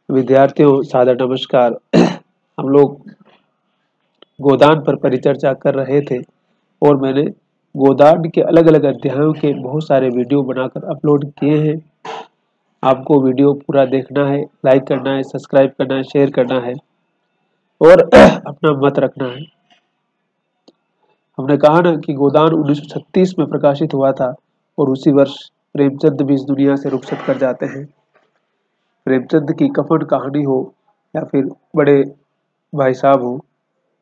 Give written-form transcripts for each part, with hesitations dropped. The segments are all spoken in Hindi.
विद्यार्थियों सादर नमस्कार। हम लोग गोदान पर परिचर्चा कर रहे थे और मैंने गोदान के अलग अलग अध्यायों के बहुत सारे वीडियो बनाकर अपलोड किए हैं। आपको वीडियो पूरा देखना है, लाइक करना है, सब्सक्राइब करना है, शेयर करना है और अपना मत रखना है। हमने कहा ना कि गोदान 1936 में प्रकाशित हुआ था और उसी वर्ष प्रेमचंद भी इस दुनिया से रुखसत कर जाते हैं। प्रेमचंद की कफन कहानी हो या फिर बड़े भाई साहब हो,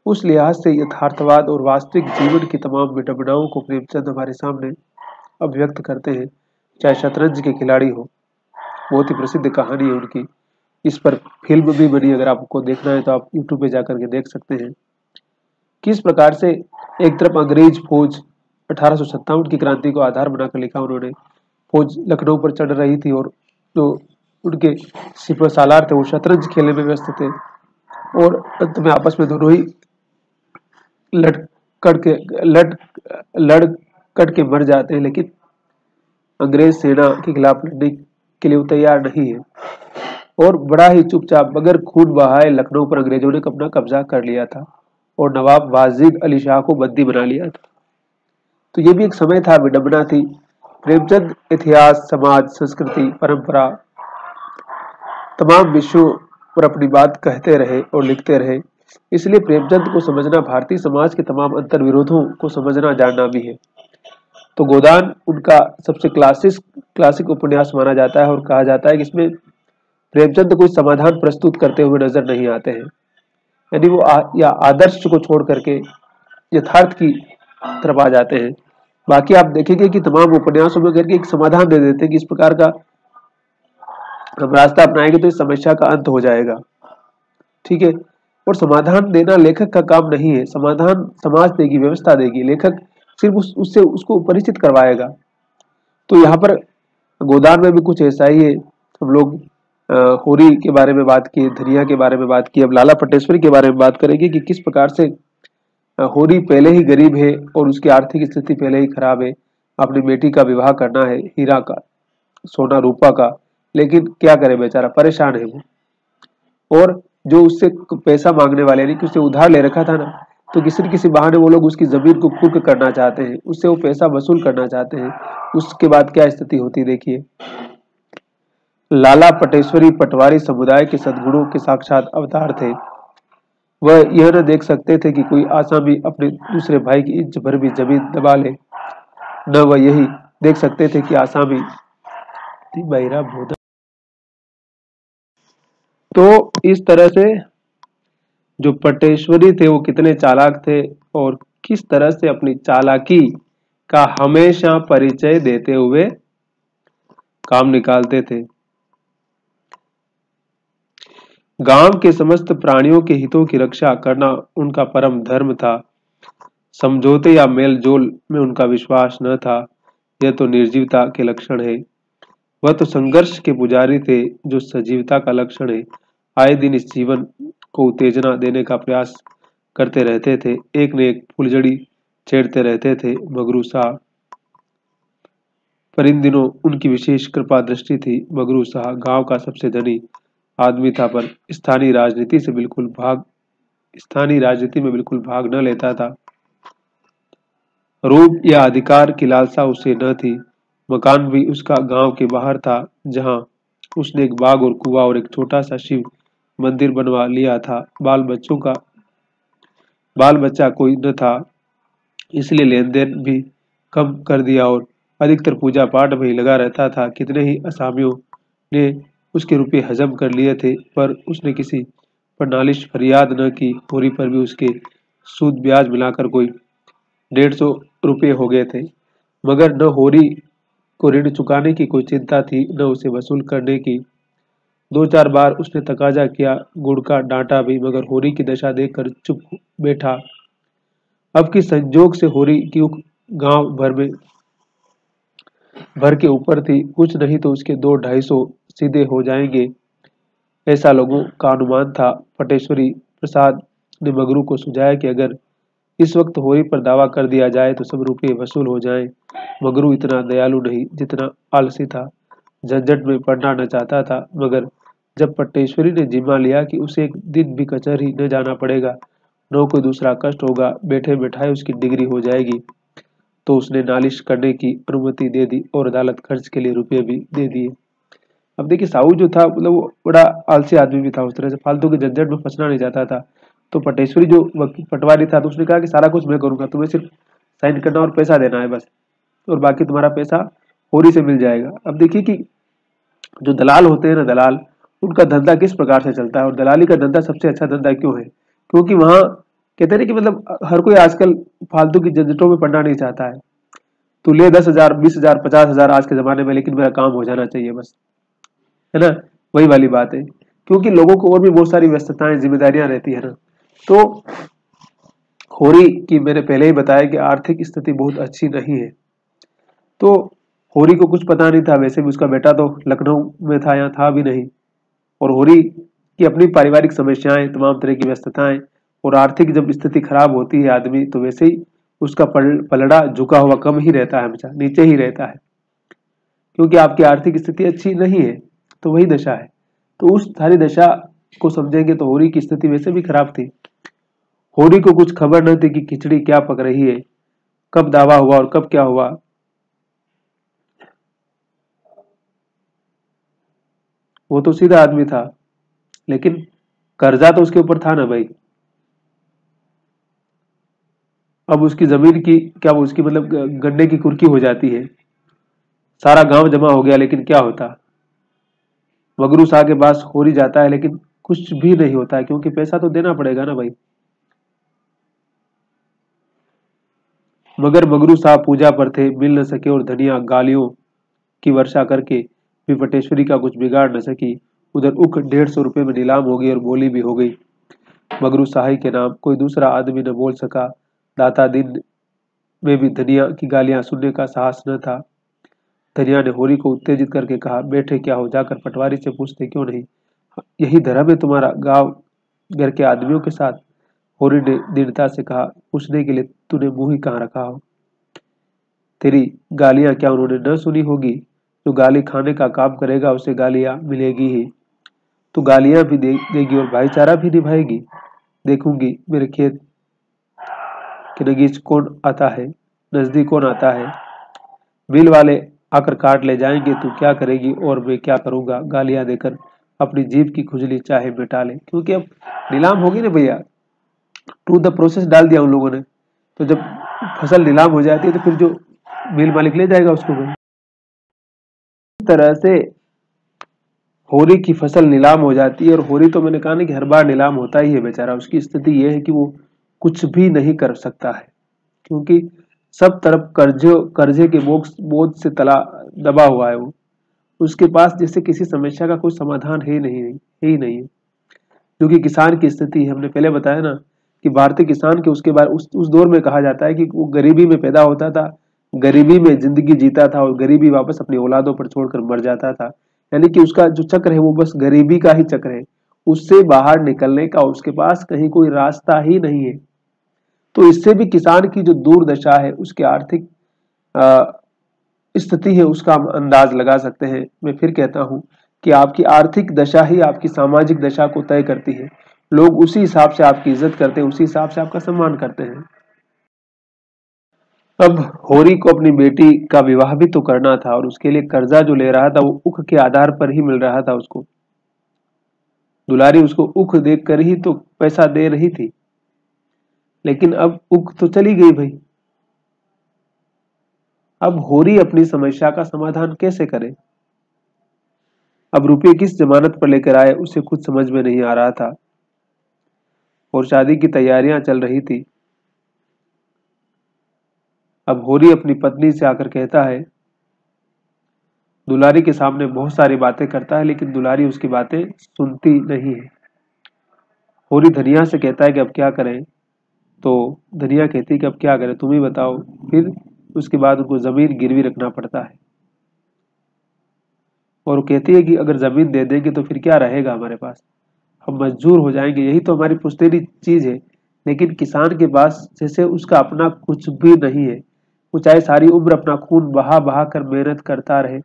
उस लिहाज से यथार्थवाद और वास्तविक जीवन की तमाम विडंबनाओं को प्रेमचंद हमारे सामने अभिव्यक्त करते हैं। चाहे शतरंज के खिलाड़ी हो, बहुत ही प्रसिद्ध कहानी है उनकी। इस पर फिल्म भी बनी, अगर आपको देखना है तो आप यूट्यूब पे जाकर के देख सकते हैं। किस प्रकार से एक तरफ अंग्रेज फौज 1857 की क्रांति को आधार बनाकर लिखा उन्होंने, फौज लखनऊ पर चढ़ रही थी और जो उनके सिपह सालार थे वो शतरंज खेलने में व्यस्त थे और अंत में आपस में दोनों ही लड़ कट के मर जाते हैं, लेकिन अंग्रेज सेना के खिलाफ लड़ने के लिए वो तैयार नहीं है और बड़ा ही चुपचाप बगैर खून बहाए लखनऊ पर अंग्रेजों ने अपना कब्जा कर लिया था और नवाब वाजिद अली शाह को बंदी बना लिया था। तो ये भी एक समय था, विडंबना थी। प्रेमचंद इतिहास, समाज, संस्कृति, परंपरा, तमाम विषयों पर अपनी बात कहते रहे और लिखते रहे। इसलिए प्रेमचंद को समझना भारतीय समाज के तमाम अंतर विरोधों को समझना जानना भी है। तो गोदान उनका सबसे क्लासिक उपन्यास माना जाता है और कहा जाता है कि इसमें प्रेमचंद कोई समाधान प्रस्तुत करते हुए नजर नहीं आते हैं, यानी वो या आदर्श को छोड़ करके यथार्थ की तरफ आ जाते हैं। बाकी आप देखेंगे कि तमाम उपन्यासों में करके एक समाधान दे देते हैं कि इस प्रकार का हम रास्ता अपनाएंगे तो इस समस्या का अंत हो जाएगा, ठीक है। और समाधान देना लेखक का काम नहीं है, समाधान समाज देगी, व्यवस्था देगी, लेखक सिर्फ उससे उसको परिचित करवाएगा। तो यहाँ पर गोदान में भी कुछ ऐसा ही है। हम लोग होरी के बारे में बात की, धनिया के बारे में बात की, अब लाला पटेश्वरी के बारे में बात करेंगे कि किस प्रकार से होरी पहले ही गरीब है और उसकी आर्थिक स्थिति पहले ही खराब है। अपनी बेटी का विवाह करना है, हीरा का, सोना रूपा का, लेकिन क्या करे बेचारा, परेशान है वो। और जो उससे पैसा मांगने वाले, यानी कि उससे उधार ले रखा था ना, तो किसी न किसी बहाने वो लोग उसकी जमीन को कुर्क करना चाहते हैं, उससे वो पैसा वसूल करना चाहते हैं। उसके बाद क्या स्थिति होती है देखिए। लाला पटेश्वरी पटवारी समुदाय के सद्गुणों के साक्षात अवतार थे। वह यह न देख सकते थे कि कोई आसामी अपने दूसरे भाई की इंच भर भी जमीन दबा ले, न वह यही देख सकते थे कि आसामी बहिरा भोदन। तो इस तरह से जो पटेश्वरी थे वो कितने चालाक थे और किस तरह से अपनी चालाकी का हमेशा परिचय देते हुए काम निकालते थे। गांव के समस्त प्राणियों के हितों की रक्षा करना उनका परम धर्म था। समझौते या मेलजोल में उनका विश्वास न था, यह तो निर्जीवता के लक्षण है। वह तो संघर्ष के पुजारी थे, जो सजीवता का लक्षण है। आए दिन इस जीवन को उत्तेजना देने का प्रयास करते रहते थे, एक न एक फुलझड़ी छेड़ते रहते थे। मगरू शाह पर इन दिनों उनकी विशेष कृपा दृष्टि थी। मगरू शाह गांव का सबसे धनी आदमी था, पर स्थानीय राजनीति में बिल्कुल भाग न लेता था। रूप या अधिकार की लालसा उसे न थी। मकान भी उसका गांव के बाहर था, जहां उसने एक बाग और कुआं और एक छोटा सा शिव मंदिर बनवा लिया था। बाल बच्चा कोई न था, इसलिए लेन देन भी कम कर दिया और अधिकतर पूजा पाठ में ही लगा रहता था। कितने ही असामियों ने उसके रुपये हजम कर लिए थे, पर उसने किसी पर नालिश फरियाद न की। होरी पर भी उसके सूद ब्याज मिलाकर कोई 150 रुपये हो गए थे, मगर न होरी को ऋण चुकाने की कोई चिंता थी, न उसे वसूल करने की। 2-4 बार उसने तकाजा किया, गुड़ का डांटा भी, मगर होरी की दशा देखकर चुप बैठा। अब की संजोग से होरी की गांव भर के ऊपर थी, कुछ नहीं तो उसके 200-250 सीधे हो जाएंगे, ऐसा लोगों का अनुमान था। पटेश्वरी प्रसाद ने मगरू को सुझाया कि अगर इस वक्त होरी पर दावा कर दिया जाए तो सब रुपये वसूल हो जाएं। मगरू इतना दयालु नहीं, जितना आलसी था। झंझट में पड़ना न चाहता था, मगर जब पट्टेश्वरी ने जिम्मा लिया कि उसे एक दिन भी कचहरी न जाना पड़ेगा, न कोई दूसरा कष्ट होगा, बैठे बैठाए उसकी डिग्री हो जाएगी, तो उसने नालिश करने की अनुमति दे दी और अदालत खर्च के लिए रुपये भी दे दिए। अब देखिए साहू जो था मतलब वो बड़ा आलसी आदमी भी था, उस तरह से फालतू के झंझट में फंसना नहीं चाहता था। तो पटेश्वरी जो पटवारी था तो उसने कहा कि सारा कुछ मैं करूंगा, तुम्हें सिर्फ साइन करना और पैसा देना है बस, और बाकी तुम्हारा पैसा होरी से मिल जाएगा। अब देखिए कि जो दलाल होते हैं ना, दलाल, उनका धंधा किस प्रकार से चलता है और दलाली का धंधा सबसे अच्छा धंधा क्यों है? क्योंकि वहां कहते हैं ना कि मतलब हर कोई आजकल फालतू की झंझटों में पड़ना नहीं चाहता है। तू ले 10,000, 20,000, 50,000 आज के जमाने में, लेकिन मेरा काम हो जाना चाहिए बस, है ना? वही वाली बात है, क्योंकि लोगों को और भी बहुत सारी व्यस्तताएं जिम्मेदारियां रहती है ना। तो होरी की मैंने पहले ही बताया कि आर्थिक स्थिति बहुत अच्छी नहीं है। तो होरी को कुछ पता नहीं था, वैसे भी उसका बेटा तो लखनऊ में था, यहाँ था भी नहीं। और होरी की अपनी पारिवारिक समस्याएं, तमाम तरह की व्यस्तताएं, और आर्थिक जब स्थिति खराब होती है आदमी तो वैसे ही उसका पलड़ा झुका हुआ कम ही रहता है, हमेशा नीचे ही रहता है, क्योंकि आपकी आर्थिक स्थिति अच्छी नहीं है। तो वही दशा है। तो उस सारी दशा को समझेंगे तो होरी की स्थिति वैसे भी खराब थी। होरी को कुछ खबर न थी कि खिचड़ी क्या पक रही है, कब दावा हुआ और कब क्या हुआ। वो तो सीधा आदमी था, लेकिन कर्जा तो उसके ऊपर था ना भाई। अब उसकी जमीन की क्या, वो उसकी मतलब गन्ने की कुर्की हो जाती है, सारा गांव जमा हो गया, लेकिन क्या होता? मगरू शाह के पास होरी जाता है, लेकिन कुछ भी नहीं होता है, क्योंकि पैसा तो देना पड़ेगा ना भाई। मगर मगरू साहब पूजा पर थे, मिल न सके, और धनिया गालियों की वर्षा करके भी वटेश्वरी का कुछ बिगाड़ न सकी। उधर उख 150 रुपये में नीलाम हो गई और बोली भी हो गई मगरू साही के नाम। कोई दूसरा आदमी न बोल सका। दाता दिन में भी धनिया की गालियां सुनने का साहस न था। धनिया ने होरी को उत्तेजित करके कहा, बैठे क्या हो, जाकर पटवारी से पूछते क्यों नहीं? यही धर्म है तुम्हारा गांव घर के आदमियों के साथ? होरी ने दृढ़ता से कहा, पूछने के लिए तूने मुंह ही कहाँ रखा हो? तेरी गालियां क्या उन्होंने न सुनी होगी? जो गाली खाने का काम करेगा उसे गालियां मिलेगी ही। तो गालियां भी देगी और भाईचारा भी निभाएगी। देखूंगी मेरे खेत के नगीच कौन आता है, नजदीक कौन आता है। बिल वाले आकर काट ले जाएंगे, तू क्या करेगी और मैं क्या करूंगा? गालियां देकर अपनी जीभ की खुजली चाहे मिटा ले, क्योंकि अब नीलाम होगी ना भैया, टू द प्रोसेस डाल दिया उन लोगों ने। तो जब फसल नीलाम हो जाती है तो फिर जो मिल मालिक ले जाएगा उसको भाई। इस तरह से होरी की फसल नीलाम हो जाती है। और होरी तो मैंने कहा ना कि हर बार नीलाम होता ही है बेचारा। उसकी स्थिति यह है कि वो कुछ भी नहीं कर सकता है, क्योंकि सब तरफ कर्जे के बोझ से तला दबा हुआ है वो। उसके पास जैसे किसी समस्या का कोई समाधान है ही नहीं है। क्योंकि किसान की स्थिति हमने पहले बताया ना कि भारतीय किसान के उसके बाद उस दौर में कहा जाता है कि वो गरीबी में पैदा होता था, गरीबी में जिंदगी जीता था, और गरीबी वापस अपनी औलादों पर छोड़कर मर जाता था। यानी कि उसका जो चक्र है वो बस गरीबी का ही चक्र है। उससे बाहर निकलने का उसके पास कहीं कोई रास्ता ही नहीं है। तो इससे भी किसान की जो दुर्दशा है, उसकी आर्थिक स्थिति है, उसका हम अंदाज लगा सकते हैं। मैं फिर कहता हूं कि आपकी आर्थिक दशा ही आपकी सामाजिक दशा को तय करती है। लोग उसी हिसाब से आपकी इज्जत करते हैं, उसी हिसाब से आपका सम्मान करते हैं। अब होरी को अपनी बेटी का विवाह भी तो करना था, और उसके लिए कर्जा जो ले रहा था वो उख के आधार पर ही मिल रहा था उसको। दुलारी उसको उख देख कर ही तो पैसा दे रही थी, लेकिन अब उख तो चली गई भाई। अब होरी अपनी समस्या का समाधान कैसे करे? अब रुपये किस जमानत पर लेकर आए उसे खुद समझ में नहीं आ रहा था, और शादी की तैयारियां चल रही थी। अब होरी अपनी पत्नी से आकर कहता है, दुलारी के सामने बहुत सारी बातें करता है, लेकिन दुलारी उसकी बातें सुनती नहीं है। होरी धनिया से कहता है कि अब क्या करें? तो धनिया कहती है कि अब क्या करें, तुम ही बताओ। फिर उसके बाद उनको जमीन गिरवी रखना पड़ता है, और वो कहती है कि अगर जमीन दे देंगे तो फिर क्या रहेगा हमारे पास, हम मजबूर हो जाएंगे, यही तो हमारी पुश्तैनी चीज है। लेकिन किसान के पास जैसे उसका अपना कुछ भी नहीं है। वो चाहे सारी उम्र अपना खून बहा बहा कर मेहनत करता रहे,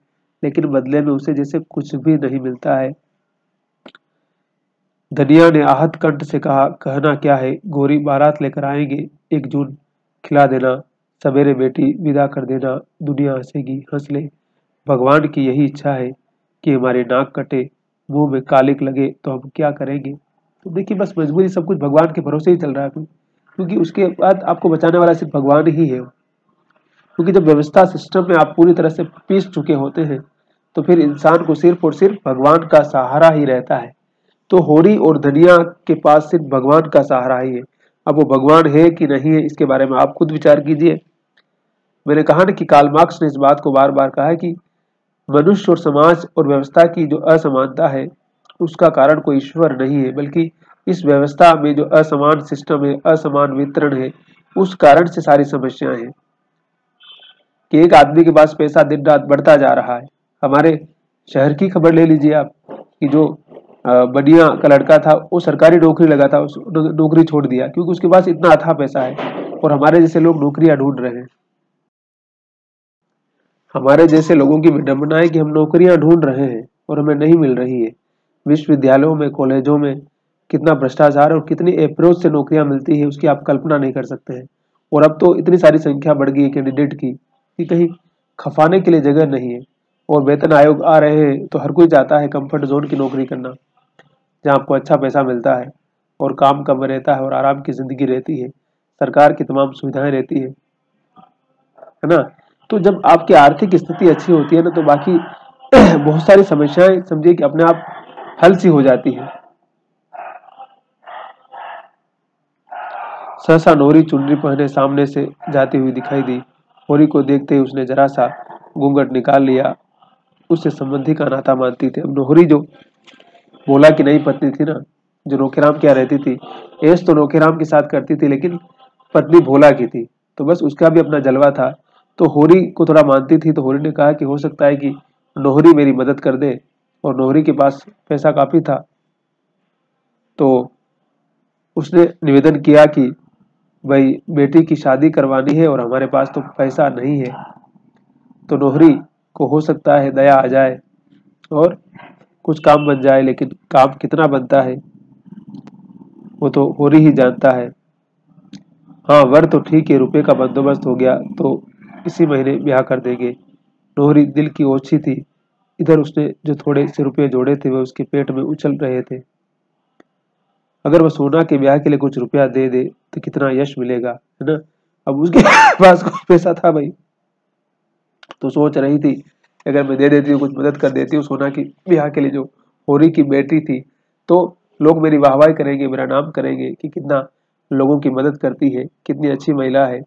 लेकिन बदले में उसे जैसे कुछ भी नहीं मिलता है। धनिया ने आहत कंठ से कहा, कहना क्या है, गोरी बारात लेकर आएंगे, 1 जून खिला देना, सवेरे बेटी विदा कर देना, दुनिया हंसेगी, हंस ले, भगवान की यही इच्छा है कि हमारे नाक कटे, मुंह में कालिक लगे तो हम क्या करेंगे। तो देखिए बस मजबूरी, सब कुछ भगवान के भरोसे ही चल रहा है अभी, क्योंकि उसके बाद आपको बचाने वाला सिर्फ भगवान ही है। क्योंकि जब व्यवस्था सिस्टम में आप पूरी तरह से पीस चुके होते हैं तो फिर इंसान को सिर्फ और सिर्फ भगवान का सहारा ही रहता है। तो होरी और धनिया के पास सिर्फ भगवान का सहारा ही है। अब वो भगवान है कि नहीं है, इसके बारे में आप खुद विचार कीजिए। मैंने कहा ना कि कार्ल मार्क्स ने इस बात को बार बार कहा है कि मनुष्य और समाज और व्यवस्था की जो असमानता है उसका कारण कोई ईश्वर नहीं है, बल्कि इस व्यवस्था में जो असमान सिस्टम है, असमान वितरण है, उस कारण से सारी समस्याएं हैं। कि एक आदमी के पास पैसा दिन रात बढ़ता जा रहा है। हमारे शहर की खबर ले लीजिए आप, कि जो बनिया का लड़का था वो सरकारी नौकरी लगा था, उस नौकरी छोड़ दिया क्योंकि उसके पास इतना अथाह पैसा है। और हमारे जैसे लोग नौकरियां ढूंढ रहे हैं। हमारे जैसे लोगों की विडंबना है कि हम नौकरियां ढूंढ रहे हैं और हमें नहीं मिल रही है। विश्वविद्यालयों में, कॉलेजों में कितना भ्रष्टाचार और कितनी अप्रोच से नौकरियां मिलती है उसकी आप कल्पना नहीं कर सकते हैं। और अब तो इतनी सारी संख्या बढ़ गई है कैंडिडेट की कि कहीं खफाने के लिए जगह नहीं है। और वेतन आयोग आ रहे हैं तो हर कोई चाहता है कंफर्ट जोन की नौकरी करना, जहाँ आपको अच्छा पैसा मिलता है और काम कम रहता है और आराम की जिंदगी रहती है, सरकार की तमाम सुविधाएं रहती है ना। तो जब आपकी आर्थिक स्थिति अच्छी होती है ना तो बाकी बहुत सारी समस्याएं समझिए कि अपने आप हल सी हो जाती है। सहसा नोरी चुनरी पहने सामने से जाती हुई दिखाई दी। होरी को देखते ही उसने जरा सा घूंघट निकाल लिया। उससे संबंधी का नाता मानती थी। अब नोहरी जो भोला की नई पत्नी थी ना, जो नौखेराम क्या रहती थी, ऐश तो नौखेराम के साथ करती थी लेकिन पत्नी भोला की थी, तो बस उसका भी अपना जलवा था। तो होरी को थोड़ा मानती थी। तो होरी ने कहा कि हो सकता है कि नोहरी मेरी मदद कर दे, और नोहरी के पास पैसा काफी था। तो उसने निवेदन किया कि भाई बेटी की शादी करवानी है और हमारे पास तो पैसा नहीं है। तो नोहरी को हो सकता है दया आ जाए और कुछ काम बन जाए, लेकिन काम कितना बनता है वो तो होरी ही जानता है। हाँ, वर तो ठीक है, रुपए का बंदोबस्त हो गया तो इसी महीने ब्याह कर देंगे। नोहरी दिल की ओछी थी। इधर उसने जो थोड़े से रुपए जोड़े थे वे उसके पेट में उछल रहे थे। अगर वह सोना के ब्याह के लिए कुछ रुपया दे दे तो कितना यश मिलेगा, है ना। अब उसके पास कोई पैसा था भाई, तो सोच रही थी अगर मैं दे देती हूँ, कुछ मदद कर देती हूँ सोना की ब्याह के लिए जो होरी की बेटी थी, तो लोग मेरी वाहवाही करेंगे, मेरा नाम करेंगे कि कितना लोगों की मदद करती है, कितनी अच्छी महिला है।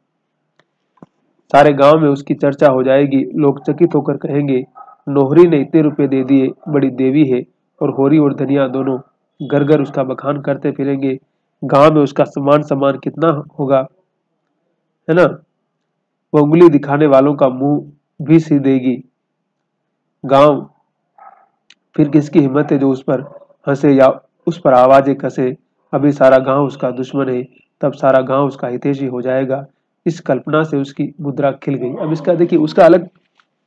सारे गांव में उसकी चर्चा हो जाएगी। लोग चकित होकर कहेंगे नोहरी ने इतने रुपए दे दिए, बड़ी देवी है। और होरी और धनिया दोनों घर घर उसका बखान करते फिरेंगे। गांव में उसका सम्मान सम्मान कितना होगा, है ना। वो उंगली दिखाने वालों का मुंह भी सी देगी। गांव फिर किसकी हिम्मत है जो उस पर हंसे या उस पर आवाजें कसे। अभी सारा गांव उसका दुश्मन है, तब सारा गांव उसका हितैषी हो जाएगा। इस कल्पना से उसकी मुद्रा खिल गई। अब इसका देखिए, उसका अलग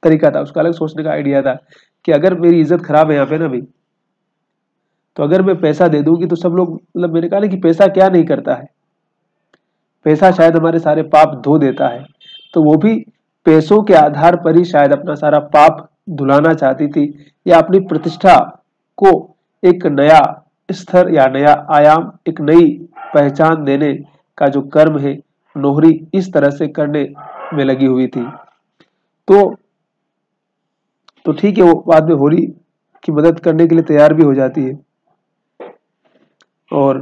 तरीका था, उसका अलग सोचने का आइडिया था कि अगर मेरी इज्जत खराब है यहाँ पे ना भाई, तो अगर मैं पैसा दे दूंगी तो सब लोग, मतलब मैंने कहा ना कि पैसा क्या नहीं करता है, पैसा शायद हमारे सारे पाप धो देता है। तो वो भी पैसों के आधार पर ही शायद अपना सारा पाप धुलाना चाहती थी, या अपनी प्रतिष्ठा को एक नया स्तर या नया आयाम, एक नई पहचान देने का जो कर्म है, नोहरी इस तरह से करने में लगी हुई थी। तो ठीक है, वो बाद में होरी की मदद करने के लिए तैयार भी हो जाती है। और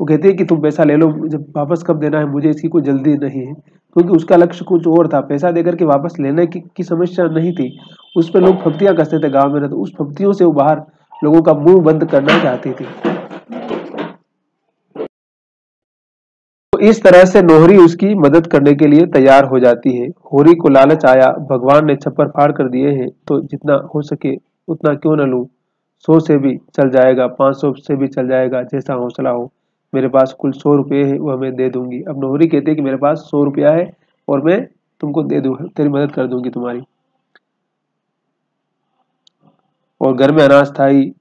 वो कहती है कि तुम पैसा ले लो, जब वापस कब देना है मुझे इसकी कोई जल्दी नहीं है। क्योंकि उसका लक्ष्य कुछ और था, पैसा देकर के वापस लेने की समस्या नहीं थी। उस पर लोग फब्तियां कसते थे गांव में ना, तो उस फब्तियों से वो बाहर लोगों का मुंह बंद करना चाहती थी। तो इस तरह से नोहरी उसकी मदद करने के लिए तैयार हो जाती है। होरी को लालच आया, भगवान ने छप्पर फाड़ कर दिए हैं तो जितना हो सके उतना क्यों न लूं। 100 से भी चल जाएगा, 500 से भी चल जाएगा, जैसा हौसला हो। मेरे पास कुल 100 रुपये है, वह मैं दे दूंगी। अब नोहरी कहती है कि मेरे पास 100 रुपया है और मैं तुमको दे दूं, तेरी मदद कर दूंगी तुम्हारी। और घर में अनाज था ही,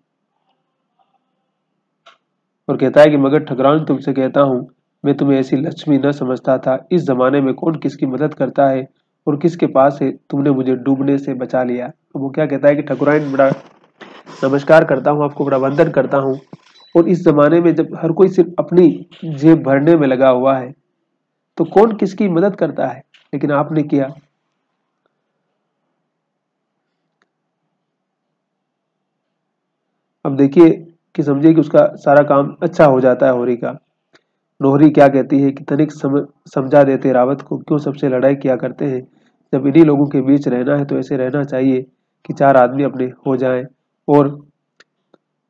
और कहता है कि मगर ठकुराइन तुमसे कहता हूँ, मैं तुम्हें ऐसी लक्ष्मी न समझता था। इस जमाने में कौन किसकी मदद करता है और किसके पास है, तुमने मुझे डूबने से बचा लिया। तो वो क्या कहता है कि ठकुराइन बड़ा नमस्कार करता हूँ आपको, बड़ा वंदन करता हूँ, और इस जमाने में जब हर कोई सिर्फ अपनी जेब भरने में लगा हुआ है तो कौन किसकी मदद करता है, लेकिन आपने किया। अब देखिए कि समझिए कि उसका सारा काम अच्छा हो जाता है होरी का। नोहरी क्या कहती है कि तनिक समझा देते रावत को, क्यों सबसे लड़ाई किया करते हैं। जब इन्हीं लोगों के बीच रहना है तो ऐसे रहना चाहिए कि चार आदमी अपने हो जाएं, और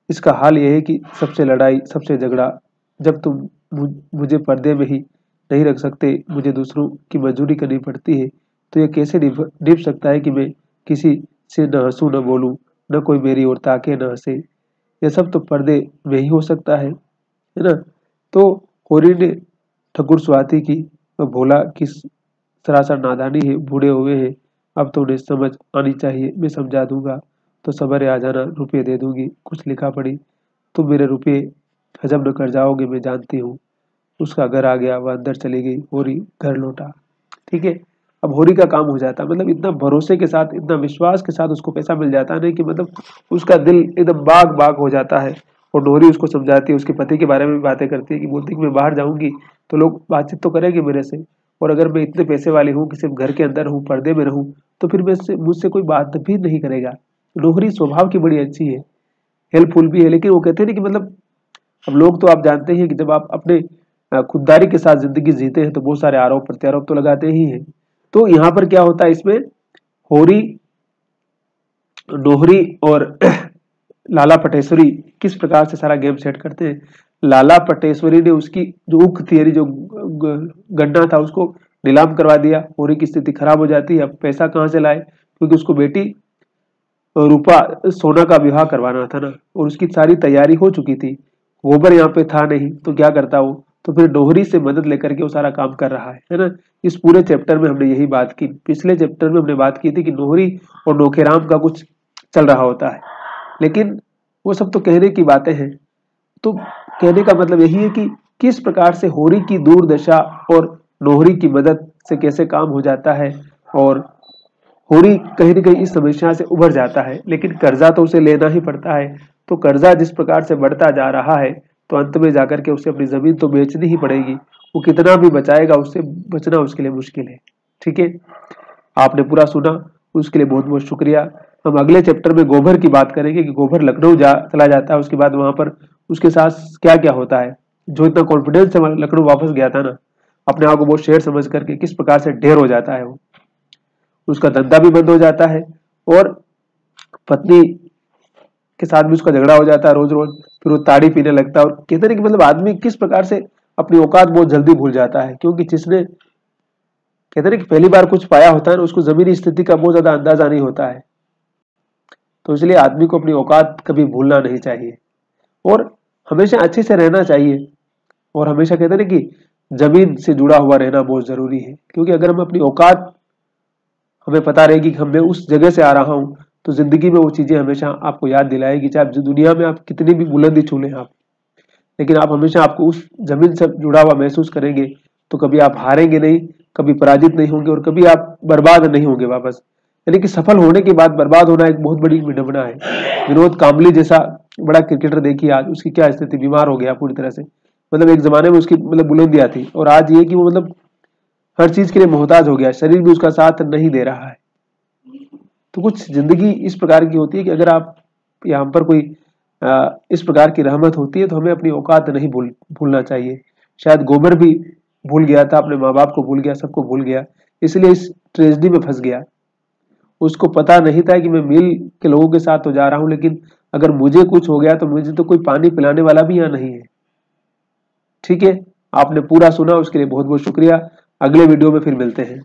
इसका हाल यह है कि सबसे लड़ाई सबसे झगड़ा। जब तुम मुझे पर्दे में ही नहीं रख सकते, मुझे दूसरों की मजदूरी करनी पड़ती है, तो ये कैसे निभ सकता है कि मैं किसी से न हंसूं न बोलूं, न कोई मेरी ओर ताके न हंसे। यह सब तो पर्दे में ही हो सकता है ना। तो होरी ने ठकुर स्वाति की, वह भोला की सरासर नादानी है, बूढ़े हुए हैं, अब तो उन्हें समझ आनी चाहिए, मैं समझा दूंगा तो सबर आ जाना, रुपये दे दूंगी। कुछ लिखा पड़ी, तुम मेरे रुपये हजम न कर जाओगे, मैं जानती हूँ। उसका घर आ गया, वह अंदर चली गई, होरी घर लौटा। ठीक है, अब होरी का काम हो जाता है, मतलब इतना भरोसे के साथ, इतना विश्वास के साथ उसको पैसा मिल जाता है ना कि मतलब उसका दिल एकदम बाग बाग हो जाता है। और होरी उसको समझाती है, उसके पति के बारे में भी बातें करती है कि बोलती है कि मैं बाहर जाऊंगी तो लोग बातचीत तो करेंगे मेरे से, और अगर मैं इतने पैसे वाली हूँ कि सिर्फ घर के अंदर हूँ, पर्दे में रहूँ, तो फिर मुझसे कोई बात भी नहीं करेगा। नौकरी स्वभाव की बड़ी अच्छी है, हेल्पफुल भी है, लेकिन वो कहते हैं ना कि मतलब अब लोग तो आप जानते हैं कि जब आप अपने खुददारी के साथ जिंदगी जीते हैं तो बहुत सारे आरोप प्रत्यारोप तो लगाते ही हैं। तो यहाँ पर क्या होता है, इसमें होरी, नोहरी और लाला पटेश्वरी किस प्रकार से सारा गेम सेट करते हैं। लाला पटेश्वरी ने उसकी जो उख थियरी, जो गन्ना था, उसको नीलाम करवा दिया। होरी की स्थिति खराब हो जाती है। अब पैसा कहाँ से लाए, क्योंकि उसको बेटी रूपा सोना का विवाह करवाना था ना, और उसकी सारी तैयारी हो चुकी थी। गोबर यहाँ पे था नहीं, तो क्या करता वो, तो फिर डोहरी से मदद लेकर के वो सारा काम कर रहा है ना। इस पूरे चैप्टर में हमने यही बात की। पिछले चैप्टर में हमने बात की थी कि नोहरी और नोखेराम का कुछ चल रहा होता है, लेकिन वो सब तो कहने की बातें हैं। तो कहने का मतलब यही है कि किस प्रकार से होरी की दूरदशा और नोहरी की मदद से कैसे काम हो जाता है, और होरी कहीं ना कहीं इस समस्या से उभर जाता है, लेकिन कर्जा तो उसे लेना ही पड़ता है। तो कर्जा जिस प्रकार से बढ़ता जा रहा है, तो अंत में जाकर के उसे अपनी जमीन तो बेचनी ही पड़ेगी। वो कितना भी बचाएगा, उससे बचना उसके लिए मुश्किल है। ठीक है, आपने पूरा सुना, उसके लिए बहुत बहुत शुक्रिया। हम अगले चैप्टर में गोबर की बात करेंगे कि गोबर लखनऊ चला जाता है, उसके बाद वहां पर उसके साथ क्या क्या होता है। जो इतना कॉन्फिडेंस से लखनऊ वापस गया था ना, अपने आप को बहुत शेर समझ करके, किस प्रकार से ढेर हो जाता है वो, उसका धंधा भी बंद हो जाता है, और पत्नी के साथ भी उसका झगड़ा हो जाता है रोज रोज। फिर वो ताड़ी पीने लगता है, और कहते हैं कि मतलब आदमी किस प्रकार से अपनी औकात बहुत जल्दी भूल जाता है, क्योंकि जिसने कहते हैं कि पहली बार कुछ पाया होता है ना, उसको जमीनी स्थिति का बहुत ज्यादा अंदाजा नहीं होता है। तो इसलिए आदमी को अपनी औकात कभी भूलना नहीं चाहिए, और हमेशा अच्छे से रहना चाहिए। और हमेशा कहते हैं कि जमीन से जुड़ा हुआ रहना बहुत जरूरी है, क्योंकि अगर हम अपनी औकात हमें पता रहेगी कि मैं उस जगह से आ रहा हूं, तो जिंदगी में वो चीजें हमेशा आपको याद दिलाएगी। चाहे आप दुनिया में आप कितनी भी बुलंदी छू लें आप, लेकिन आप हमेशा आपको उस जमीन से जुड़ा हुआ महसूस करेंगे, तो कभी आप हारेंगे नहीं, कभी पराजित नहीं होंगे, और कभी आप बर्बाद नहीं होंगे वापस। यानी कि सफल होने के बाद बर्बाद होना एक बहुत बड़ी विडंबना है। विनोद कांबली जैसा बड़ा क्रिकेटर देखिए, आज उसकी क्या स्थिति, बीमार हो गया पूरी तरह से। मतलब एक जमाने में उसकी मतलब बुलंदियां थी, और आज ये कि वो मतलब हर चीज के लिए मोहताज हो गया, शरीर भी उसका साथ नहीं दे रहा है। तो कुछ जिंदगी इस प्रकार की होती है कि अगर आप यहाँ पर कोई इस प्रकार की रहमत होती है, तो हमें अपनी औकात नहीं भूलना चाहिए। शायद गोबर भी भूल गया था, अपने माँ बाप को भूल गया, सबको भूल गया, इसलिए इस ट्रेजेडी में फंस गया। उसको पता नहीं था कि मैं मिल के लोगों के साथ तो जा रहा हूं, लेकिन अगर मुझे कुछ हो गया तो मुझे तो कोई पानी पिलाने वाला भी यहाँ नहीं है। ठीक है, आपने पूरा सुना, उसके लिए बहुत बहुत शुक्रिया। अगले वीडियो में फिर मिलते हैं।